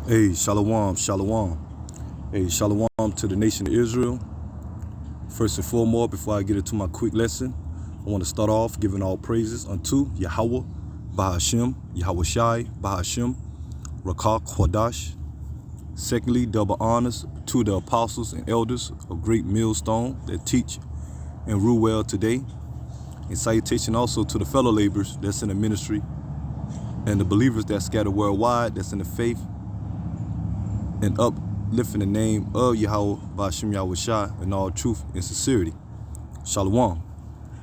Hey, shalom, shalom. Hey, shalom to the nation of Israel. First and foremost, before I get into my quick lesson, I want to start off giving all praises unto Yahweh, Bahashem, Yahweh Shai, Bahashem, Rakak, Kwadash. Secondly, double honors to the apostles and elders of Great Millstone that teach and rule well today. And salutation also to the fellow laborers that's in the ministry and the believers that scatter worldwide that's in the faith and uplifting the name of Yahweh, Bahashem Yahweh Shai, in all truth and sincerity. Shalom.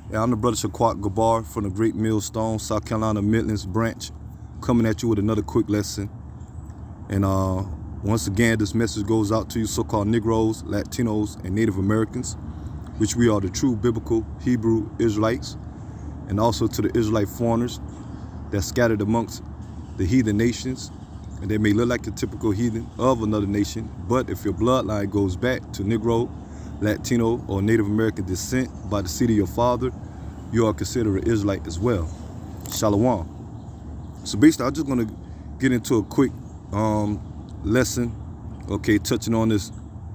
And I'm the brother Shaquat Gabar from the Great Millstone, South Carolina Midlands branch, coming at you with another quick lesson. And once again, this message goes out to you so-called Negroes, Latinos, and Native Americans, which we are the true biblical Hebrew Israelites, and also to the Israelite foreigners that scattered amongst the heathen nations, and they may look like the typical heathen of another nation, but if your bloodline goes back to Negro, Latino, or Native American descent by the seed of your father, you are considered an Israelite as well. Shalom. So basically, I'm just going to get into a quick lesson, okay, touching on this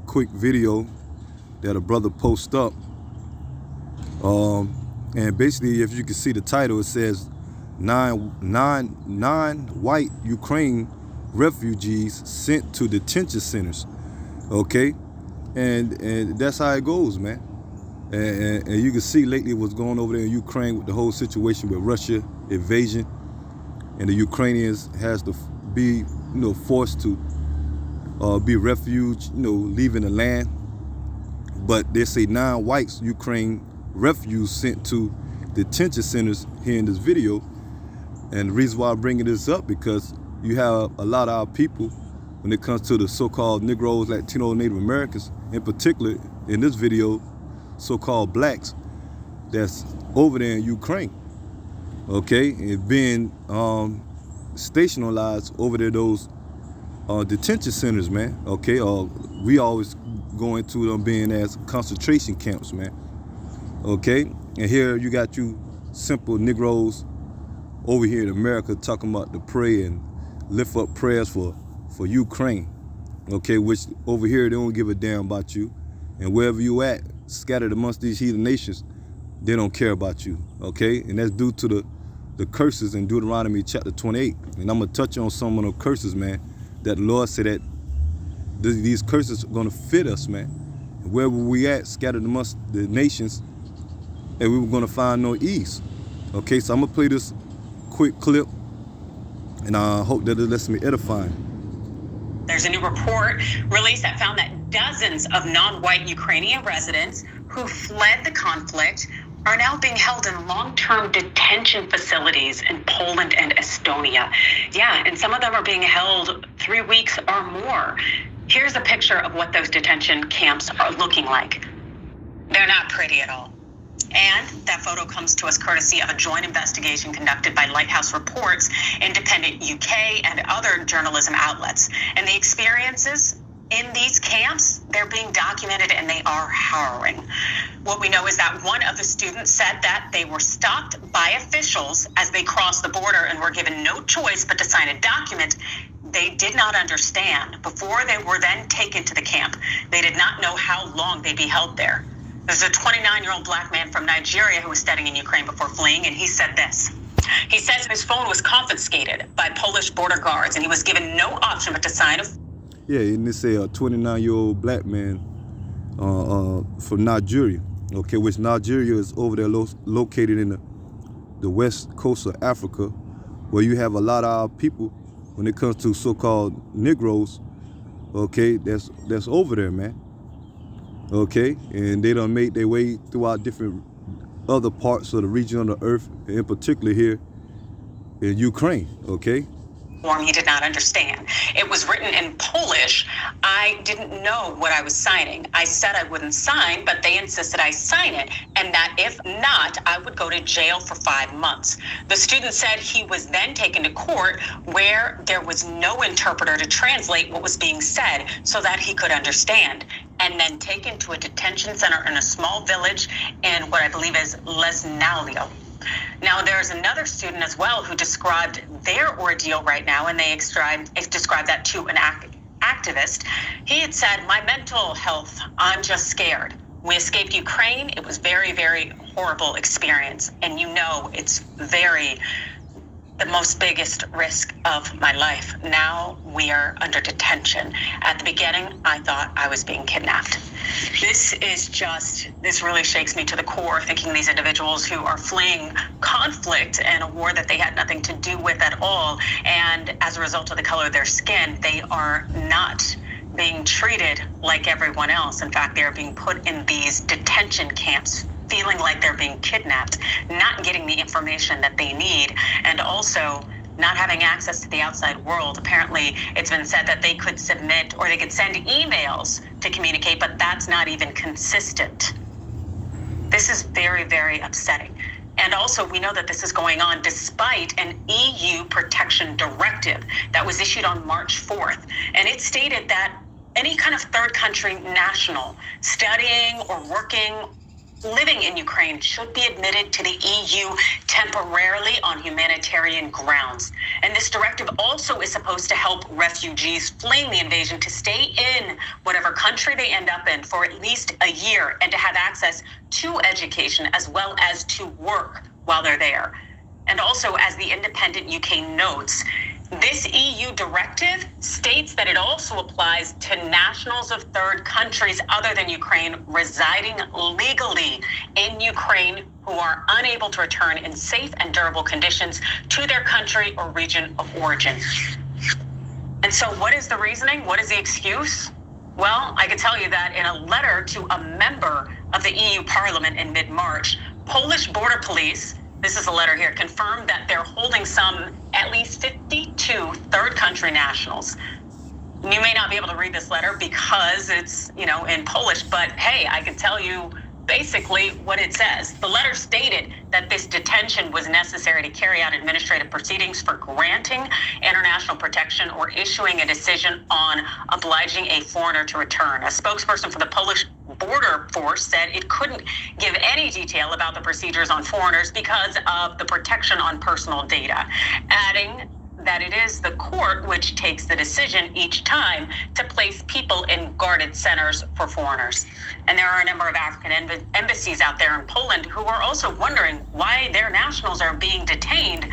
quick video that a brother posted up. And basically, if you can see the title, it says nine white Ukraine refugees sent to detention centers. Okay, and that's how it goes, man. And you can see lately what's going over there in Ukraine with the whole situation with Russia invasion, and the Ukrainians has to be, forced to be refuge, leaving the land. But they say 9 whites Ukraine refugees sent to detention centers here in this video. And the reason why I'm bringing this up, because you have a lot of our people when it comes to the so-called Negroes, Latino, Native Americans, in particular in this video, so-called blacks that's over there in Ukraine, okay, and being stationalized over there, those detention centers, man, okay, we always go into them being as concentration camps, man, okay, and here you got you simple Negroes over here in America talking about to pray and lift up prayers for Ukraine, okay, which over here they don't give a damn about you, and wherever you at, scattered amongst these heathen nations, they don't care about you, okay, and that's due to the curses in Deuteronomy chapter 28, and I'm gonna touch on some of the curses, man, that the Lord said that these curses are gonna fit us, man, and wherever we at, scattered amongst the nations, and we were gonna find no ease, okay, so I'm gonna play this quick clip, and I hope that it lets me edifying. There's a new report released that found that dozens of non-white Ukrainian residents who fled the conflict are now being held in long-term detention facilities in Poland and Estonia. Yeah, and some of them are being held 3 weeks or more. Here's a picture of what those detention camps are looking like. They're not pretty at all. And that photo comes to us courtesy of a joint investigation conducted by Lighthouse Reports, Independent UK, and other journalism outlets. And the experiences in these camps, they're being documented and they are harrowing. What we know is that one of the students said that they were stopped by officials as they crossed the border and were given no choice but to sign a document they did not understand before they were then taken to the camp. They did not know how long they'd be held there. There's a 29-year-old black man from Nigeria who was studying in Ukraine before fleeing, and he said this. He says his phone was confiscated by Polish border guards, and he was given no option but to sign a... Yeah, and they say a 29-year-old black man from Nigeria, okay, which Nigeria is over there located in the west coast of Africa, where you have a lot of our people when it comes to so-called Negroes, okay, that's over there, man. Okay, and they done made their way throughout different other parts of the region of the earth, in particular here in Ukraine, okay? Form he did not understand. It was written in Polish. I didn't know what I was signing. I said I wouldn't sign, but they insisted I sign it, and that if not, I would go to jail for 5 months. The student said he was then taken to court where there was no interpreter to translate what was being said so that he could understand, and then taken to a detention center in a small village in what I believe is Lesnalio. Now, there's another student as well who described their ordeal right now, and they described that to an activist. He had said, "My mental health, I'm just scared. We escaped Ukraine. It was very, very horrible experience. And it's the most biggest risk of my life. Now we are under detention. At the beginning, I thought I was being kidnapped." This really shakes me to the core, thinking these individuals who are fleeing conflict and a war that they had nothing to do with at all, and as a result of the color of their skin, they are not being treated like everyone else. In fact, they're being put in these detention camps, feeling like they're being kidnapped, not getting the information that they need, and also not having access to the outside world. Apparently, it's been said that they could submit or they could send emails to communicate, but that's not even consistent. This is very, very upsetting. And also, we know that this is going on despite an EU protection directive that was issued on March 4th. And it stated that any kind of third country national studying or living in Ukraine should be admitted to the EU temporarily on humanitarian grounds. And this directive also is supposed to help refugees fleeing the invasion to stay in whatever country they end up in for at least a year and to have access to education as well as to work while they're there. And also, as the Independent UK notes, this EU directive states that it also applies to nationals of third countries other than Ukraine residing legally in Ukraine who are unable to return in safe and durable conditions to their country or region of origin. And so what is the reasoning? What is the excuse? Well, I can tell you that in a letter to a member of the EU Parliament in mid-March, Polish border police, this is a letter here, confirmed that they're holding at least 52 third country nationals. You may not be able to read this letter because it's, in Polish, but hey, I can tell you basically what it says. The letter stated that this detention was necessary to carry out administrative proceedings for granting international protection or issuing a decision on obliging a foreigner to return. A spokesperson for the Polish border force said it couldn't give any detail about the procedures on foreigners because of the protection on personal data, adding that it is the court which takes the decision each time to place people in guarded centers for foreigners. And there are a number of African embassies out there in Poland who are also wondering why their nationals are being detained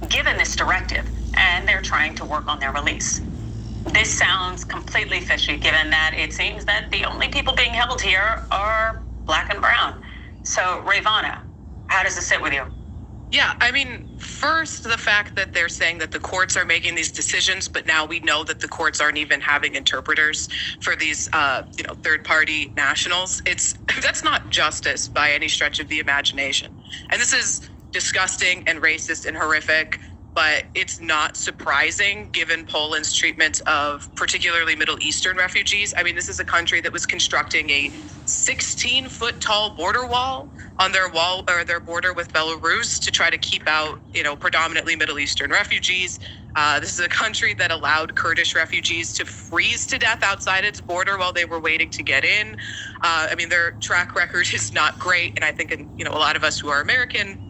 given this directive, and they're trying to work on their release. This sounds completely fishy, given that it seems that the only people being held here are Black and brown. So, Ravana, how does this sit with you? Yeah, first, the fact that they're saying that the courts are making these decisions, but now we know that the courts aren't even having interpreters for these, third-party nationals. That's not justice by any stretch of the imagination. And this is disgusting and racist and horrific, but it's not surprising given Poland's treatment of particularly Middle Eastern refugees. This is a country that was constructing a 16-foot tall border wall on their border with Belarus to try to keep out, predominantly Middle Eastern refugees. This is a country that allowed Kurdish refugees to freeze to death outside its border while they were waiting to get in. Their track record is not great. And I think, a lot of us who are American,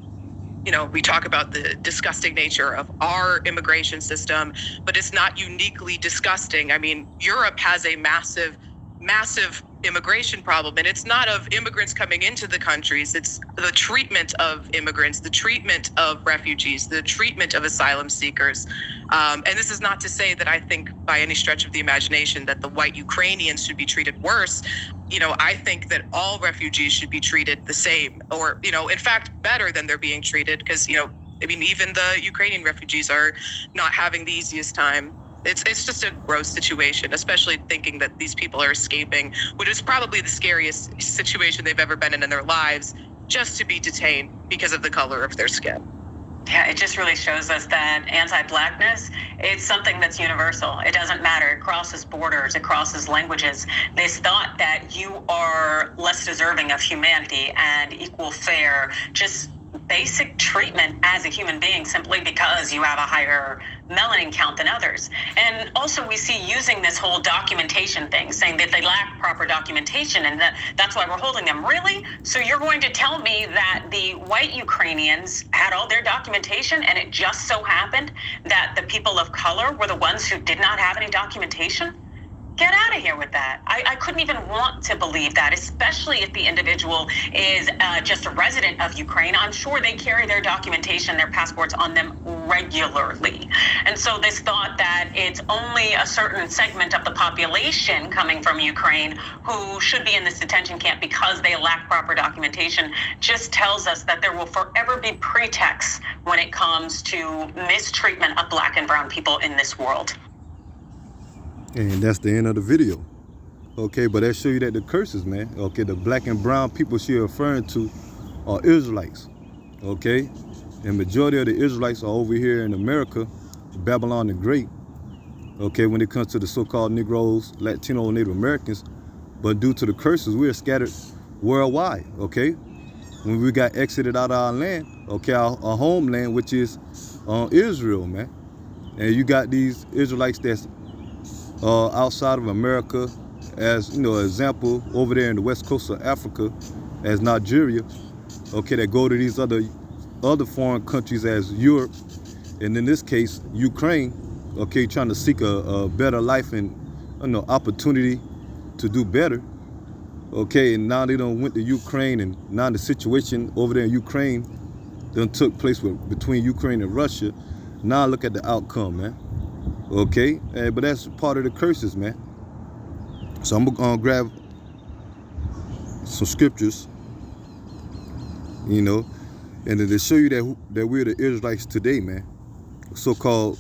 we talk about the disgusting nature of our immigration system, but it's not uniquely disgusting. Europe has a massive immigration problem, and it's not of immigrants coming into the countries. It's the treatment of immigrants, the treatment of refugees, the treatment of asylum seekers. And this is not to say that I think by any stretch of the imagination that the white Ukrainians should be treated worse. I think that all refugees should be treated the same, or, in fact, better than they're being treated, because, even the Ukrainian refugees are not having the easiest time. It's just a gross situation, especially thinking that these people are escaping, which is probably the scariest situation they've ever been in their lives, just to be detained because of the color of their skin. Yeah, it just really shows us that anti-Blackness, it's something that's universal. It doesn't matter. It crosses borders. It crosses languages. This thought that you are less deserving of humanity and equal fare just basic treatment as a human being simply because you have a higher melanin count than others. And also we see using this whole documentation thing, saying that they lack proper documentation and that's why we're holding them. Really? So you're going to tell me that the white Ukrainians had all their documentation and it just so happened that the people of color were the ones who did not have any documentation? Get out of here with that. I couldn't even want to believe that, especially if the individual is just a resident of Ukraine. I'm sure they carry their documentation, their passports on them regularly. And so this thought that it's only a certain segment of the population coming from Ukraine who should be in this detention camp because they lack proper documentation just tells us that there will forever be pretexts when it comes to mistreatment of Black and brown people in this world. And that's the end of the video. Okay, but that show you that the curses, man. Okay, the Black and brown people she's referring to are Israelites. Okay, and majority of the Israelites are over here in America, Babylon the Great. Okay, when it comes to the so-called Negroes, Latino, Native Americans, but due to the curses, we are scattered worldwide. Okay, when we got exited out of our land, okay, our homeland, which is Israel, man, and you got these Israelites that's outside of America, as you know, example over there in the west coast of Africa, as Nigeria, okay, that go to these other foreign countries as Europe, and in this case Ukraine, okay, trying to seek a better life and opportunity to do better. Okay, and now they done went to Ukraine, and now the situation over there in Ukraine done took place between Ukraine and Russia. Now look at the outcome, man. Okay, but that's part of the curses, man. So I'm gonna grab some scriptures, you know, and to show you that we're the Israelites today, man. So-called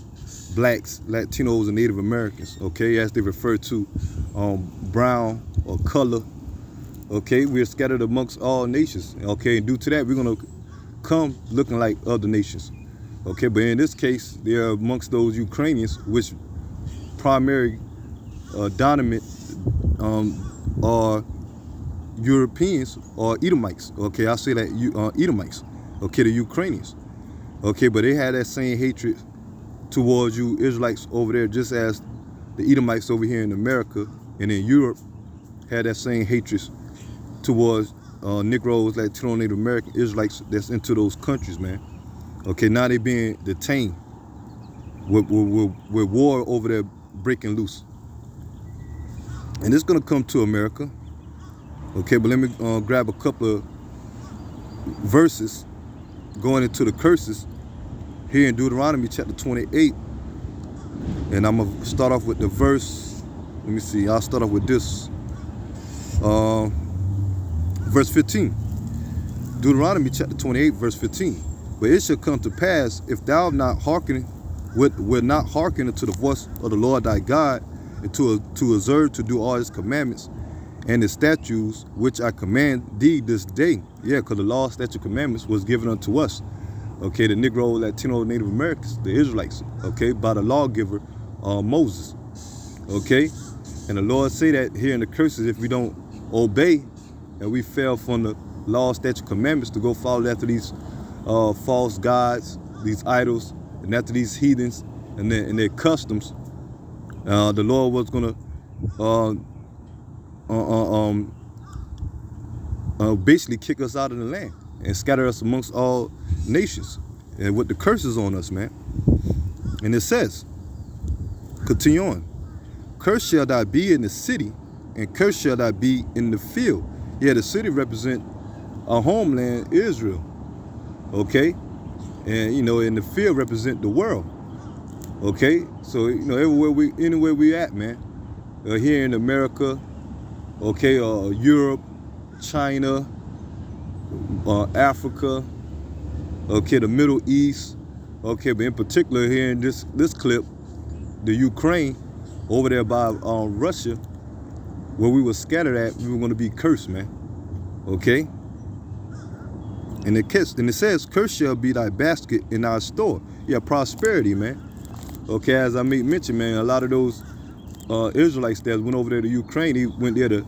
Blacks, Latinos, and Native Americans, okay, as they refer to brown or color. Okay, we're scattered amongst all nations. Okay, and due to that, we're gonna come looking like other nations. Okay, but in this case, they're amongst those Ukrainians, which primary dominant are Europeans or Edomites. Okay, I say that Edomites. Okay, the Ukrainians. Okay, but they had that same hatred towards you Israelites over there, just as the Edomites over here in America and in Europe had that same hatred towards Negroes, Latino, Native American Israelites that's into those countries, man. Okay, now they being detained with war over there breaking loose. And it's going to come to America. Okay, but let me grab a couple of verses going into the curses here in Deuteronomy chapter 28. And I'm going to start off with the verse. Let me see. I'll start off with this. Verse 15. Deuteronomy chapter 28, verse 15. But it shall come to pass, if thou not hearken, will not hearken unto the voice of the Lord thy God, and to observe to do all his commandments and his statutes, which I command thee this day. Yeah, because the law, statute, commandments was given unto us. Okay, the Negro, Latino, Native Americans, the Israelites. Okay, by the lawgiver, Moses. Okay, and the Lord say that here in the curses, if we don't obey and we fail from the law, statute, commandments to go follow after these false gods, these idols, and after these heathens and their customs, the Lord was gonna basically kick us out of the land and scatter us amongst all nations, and with the curses on us, man. And it says, continue on, cursed shall thou be in the city, and cursed shall thou be in the field. Yeah, the city represent our homeland, Israel. Okay, and you know, in the field represent the world. Okay, so you know, anywhere we at, man, here in America, okay, Europe, China, Africa, okay, the Middle East, okay, but in particular here in this clip, the Ukraine, over there by Russia, where we were scattered at, we were going to be cursed, man. Okay. And it says, cursed shall be thy basket in our store. Yeah, prosperity, man. Okay, as I mentioned, man, a lot of those Israelites that went over there to Ukraine, he went there to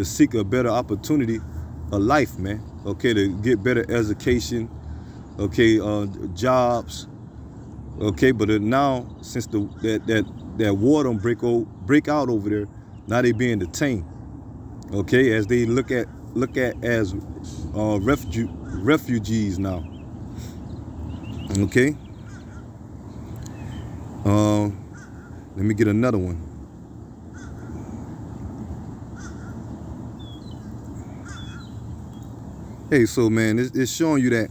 seek a better opportunity of life, man. Okay, to get better education, okay, jobs, okay. But now, since that war don't break out over there, now they being detained, okay, as they look at as refugees now, okay. Let me get another one. Hey, so man, it's showing you that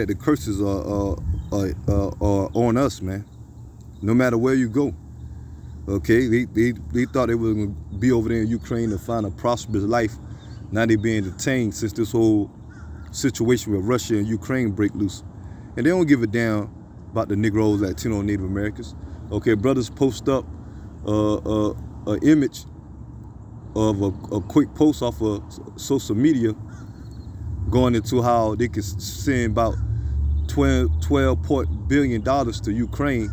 the curses are on us, man. No matter where you go, okay. They thought they were gonna be over there in Ukraine to find a prosperous life. Now they being detained since this whole situation with Russia and Ukraine break loose, and they don't give a damn about the Negroes, Latino, Native Americans. Okay, brothers post up an image of a quick post off of social media going into how they could send about $12 billion to Ukraine,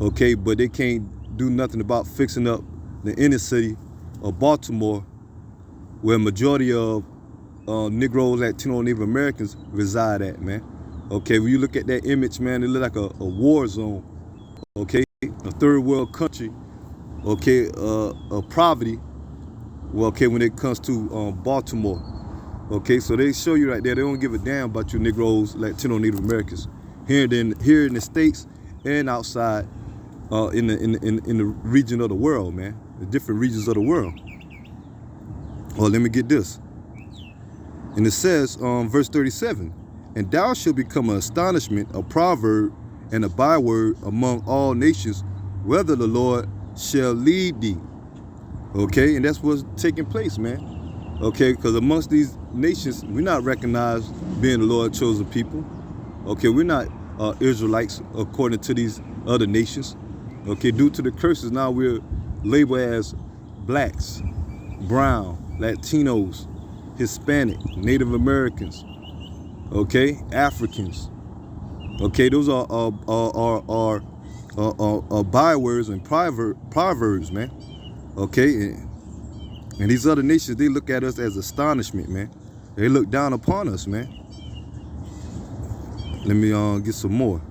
okay, but they can't do nothing about fixing up the inner city of Baltimore, where majority of Negroes, Latino, Native Americans reside at, man. Okay, when you look at that image, man, it look like a war zone, okay, a third world country, okay, poverty. Well, okay, when it comes to Baltimore, okay, so they show you right there, they don't give a damn about you Negroes, Latino, Native Americans here in the States and outside in the region of the world, man, the different regions of the world. Well, let me get this, and it says, verse 37, and thou shalt become an astonishment, a proverb, and a byword among all nations, whether the Lord shall lead thee. Okay, and that's what's taking place, man. Okay, because amongst these nations, we're not recognized being the Lord's chosen people. Okay, we're not Israelites according to these other nations. Okay, due to the curses, now we're labeled as blacks, brown, Latinos, Hispanic, Native Americans, okay, Africans. Okay, those are bywords and proverbs, man. Okay, and these other nations, they look at us as astonishment, man. They look down upon us, man. Let me get some more.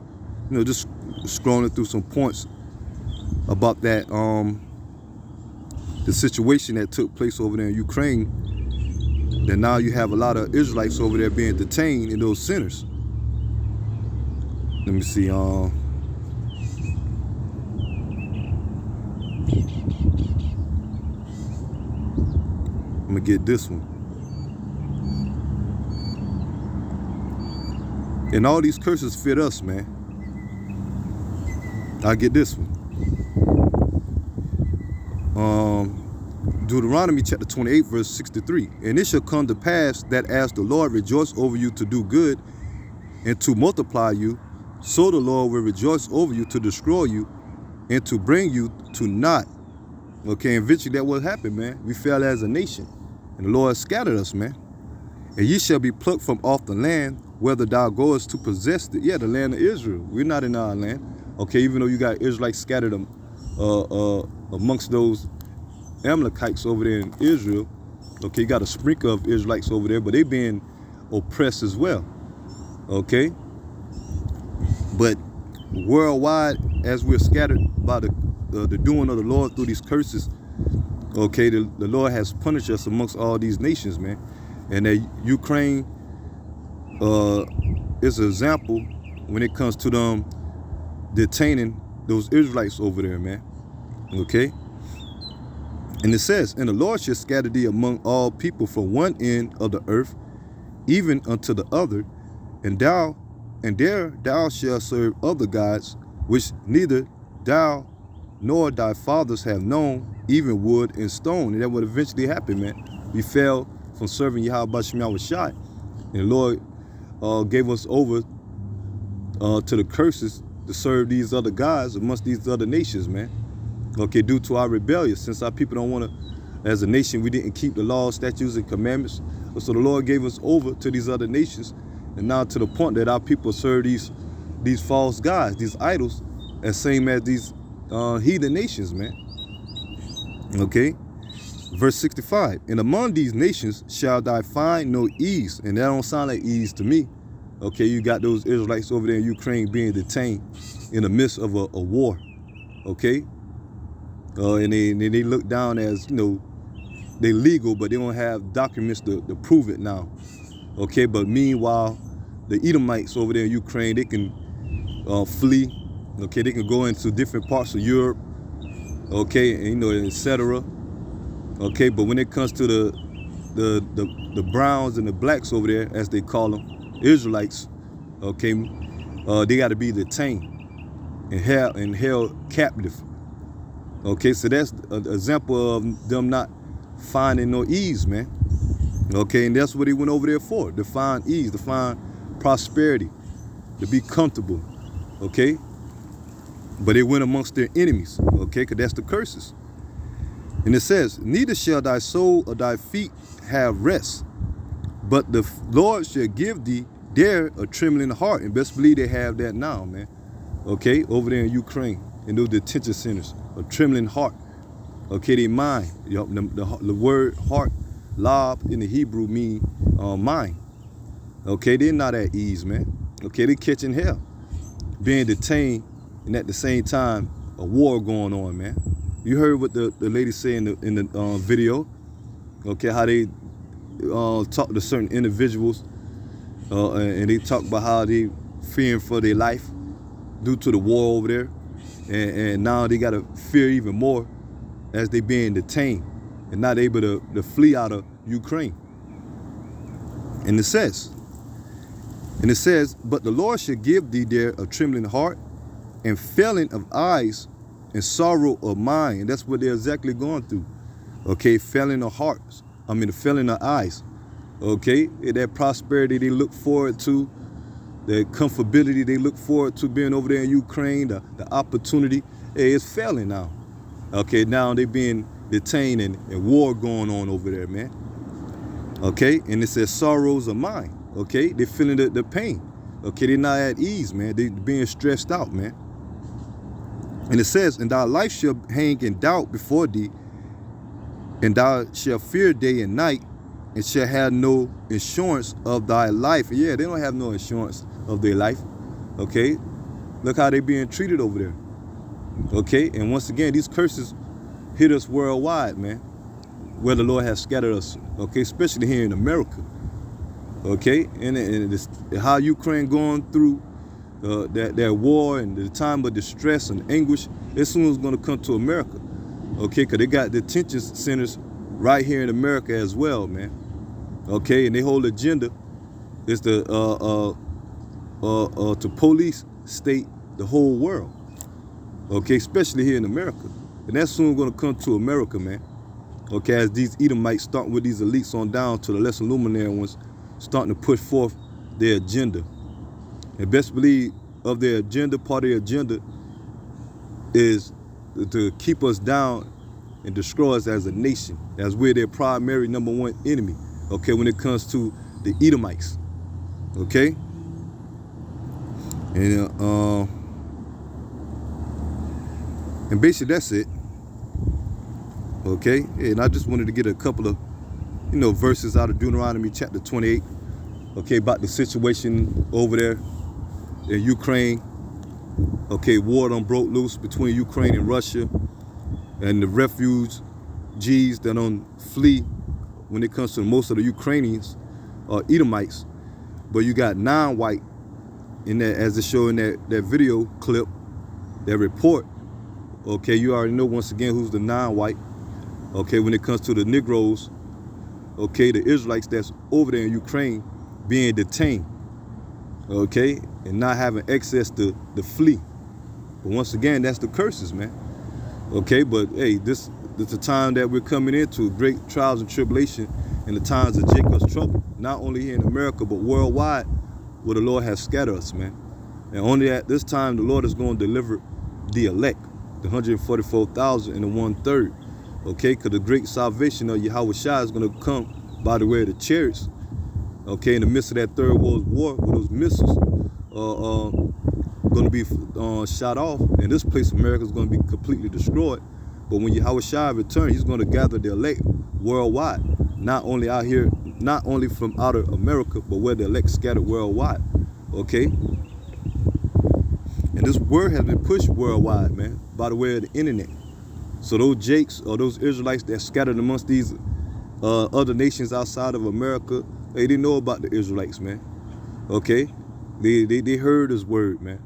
You know, just scrolling through some points about that the situation that took place over there in Ukraine. That now you have a lot of Israelites over there being detained in those centers. Let me see. I'm gonna get this one. And all these curses fit us, man. I'll get this one. Deuteronomy chapter 28, verse 63. And it shall come to pass that as the Lord rejoice over you to do good and to multiply you, so the Lord will rejoice over you to destroy you and to bring you to naught. Okay, and eventually that will happen, man. We fell as a nation, and the Lord scattered us, man. And ye shall be plucked from off the land, whether thou goest to possess it. Yeah, the land of Israel. We're not in our land. Okay, even though you got Israelites scattered them amongst those Amalekites over there in Israel. Okay, you got a sprinkle of Israelites over there, but they being oppressed as well. Okay, but worldwide, as we're scattered by the doing of the Lord through these curses, okay, the Lord has punished us amongst all these nations, man. And that Ukraine is an example when it comes to them detaining those Israelites over there, man. Okay. And it says, and the Lord shall scatter thee among all people from one end of the earth, even unto the other, and there thou shalt serve other gods, which neither thou nor thy fathers have known, even wood and stone. And that would eventually happen, man. We fell from serving Yahweh Shem Yahushai, and the Lord gave us over to the curses to serve these other gods amongst these other nations, man. Okay, due to our rebellion, since our people don't want to, as a nation, we didn't keep the laws, statutes, and commandments. So the Lord gave us over to these other nations, and now to the point that our people serve these false gods, these idols, as same as these heathen nations, man. Okay, Verse 65, and among these nations shall thou find no ease. And that don't sound like ease to me. Okay, you got those Israelites over there in Ukraine being detained in the midst of a war. Okay, and they look down as, you know, they legal, but they don't have documents to prove it now. Okay, but meanwhile, the Edomites over there in Ukraine, they can flee. Okay, they can go into different parts of Europe. Okay, and, you know, etc. Okay, but when it comes to the browns and the blacks over there, as they call them, Israelites, okay, they got to be detained and held captive. Okay, so that's an example of them not finding no ease, man. Okay, and that's what he went over there for, to find ease, to find prosperity, to be comfortable. Okay, but they went amongst their enemies. Okay, because that's the curses. And it says, neither shall thy soul or thy feet have rest, but the Lord shall give thee there a trembling heart. And best believe they have that now, man. Okay, over there in Ukraine, in those detention centers, a trembling heart. Okay, they mind. The word heart, lab in the Hebrew mean mind. Okay, they're not at ease, man. Okay, they catching hell, being detained, and at the same time, a war going on, man. You heard what the lady said in the video. Okay, how they talk to certain individuals, and they talk about how they fearing for their life due to the war over there, and now they gotta fear even more as they being detained and not able to flee out of Ukraine. And it says, but the Lord shall give thee there a trembling heart and failing of eyes and sorrow of mind. And that's what they're exactly going through. Okay, failing of hearts. Failing of eyes. Okay, that prosperity they look forward to, the comfortability they look forward to being over there in Ukraine, the opportunity, it's failing now. Okay, now they being detained and war going on over there, man. Okay, and it says sorrows of mind. Okay, they feeling the pain. Okay, they're not at ease, man. They being stressed out, man. And it says, and thy life shall hang in doubt before thee, and thou shalt fear day and night, and shall have no insurance of thy life. Yeah, they don't have no insurance of their life. Okay, look how they being treated over there. Okay, and once again, these curses hit us worldwide, man, where the Lord has scattered us. Okay, especially here in America. Okay, and how Ukraine going through that war and the time of distress and anguish, it soon is going to come to America. Okay, because they got detention centers right here in America as well, man. Okay, and their whole agenda is to police state the whole world. Okay, especially here in America. And that's soon going to come to America, man. Okay, as these Edomites, starting with these elites on down to the lesser luminary ones, starting to push forth their agenda. And best believe of their agenda, part of their agenda is to keep us down and destroy us as a nation, as we're their primary number one enemy, okay, when it comes to the Edomites, okay? And basically that's it, okay? And I just wanted to get a couple of, verses out of Deuteronomy chapter 28, okay, about the situation over there in Ukraine. Okay, war done broke loose between Ukraine and Russia, and the refugees that don't flee when it comes to most of the Ukrainians are Edomites. But you got non-white in that, as it showed in that video clip, that report. Okay, you already know once again who's the non-white. Okay, when it comes to the Negroes, okay, the Israelites that's over there in Ukraine being detained, okay, and not having access to flee. But once again, that's the curses, man. Okay, but hey, this is the time that we're coming into, great trials and tribulation, and the times of Jacob's trouble, not only here in America, but worldwide, where the Lord has scattered us, man. And only at this time, the Lord is going to deliver the elect, the 144,000 and the 1/3, okay, because the great salvation of Yahweh Shai is going to come by the way of the chariots, okay, in the midst of that Third World War, where those missiles going to be shot off, and this place of America is going to be completely destroyed. But when Yahweh Shai returns, he's going to gather the elect worldwide, not only out here, not only from out of America, but where the elect scattered worldwide. Okay? And this word has been pushed worldwide, man, by the way of the internet. So those Jakes or those Israelites that scattered amongst these other nations outside of America, they didn't know about the Israelites, man. Okay? They heard this word, man.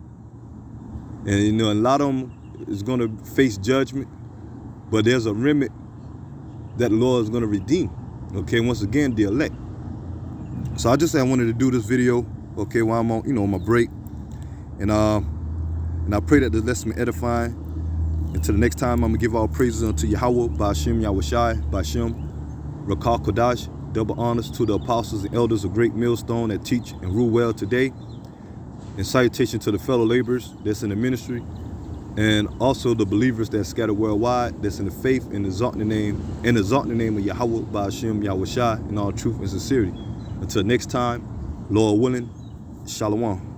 And you know, a lot of them is going to face judgment, but there's a remnant that the Lord is going to redeem. Okay, once again, the elect. So I just said I wanted to do this video, okay, while I'm on, you know, on my break. And I pray that this lesson be edifying. Until the next time, I'm gonna give all praises unto Yahweh, Ba'ashem Yahushai, Ba'ashem Rakal Kodash. Double honors to the apostles and elders of Great Millstone that teach and rule well today. And salutation to the fellow laborers that's in the ministry, and also the believers that scattered worldwide, that's in the faith and exalting the name of Yahweh, Ba'ashem Yahushai, in all truth and sincerity. Until next time, Lord willing, Shalom.